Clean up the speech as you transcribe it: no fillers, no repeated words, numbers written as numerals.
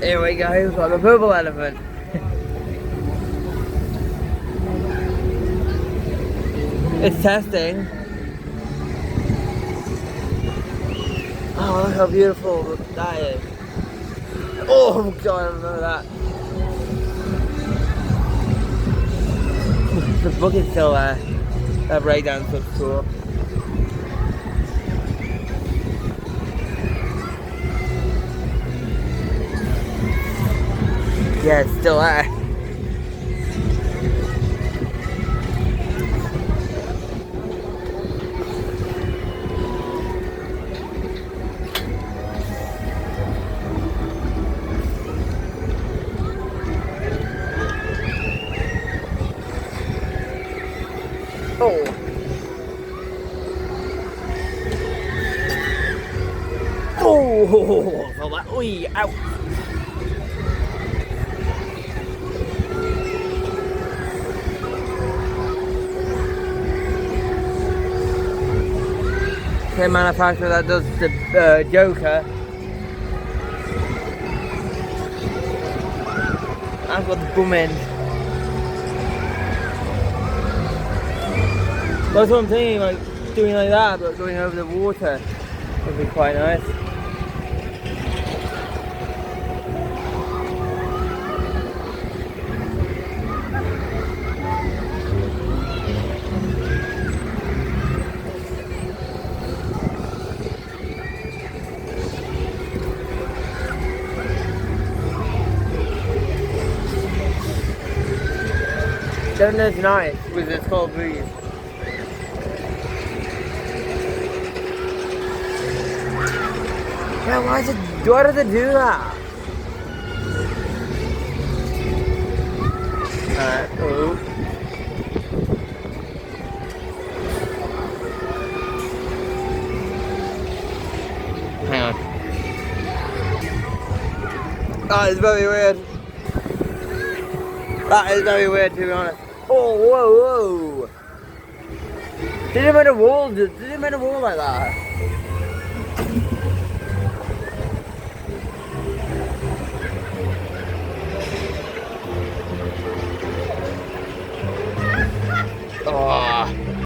Here we go, we've got the purple elephant. It's testing. Oh, look how beautiful that is. Oh god, I remember that. The bucket's still there. That breakdown looks cool. Yeah, it's still there. Oh. Oh, felt that. Oi, ow. Same manufacturer that does the Joker. I've got the boom end. That's what I'm thinking, like doing like that, but going over the water would be quite nice. Then there's nice with this cold breeze. Yeah, why does it do that? Alright, oh. Hang on. That is very weird. That is very weird, to be honest. Oh, whoa, whoa. Did it make a wall like that?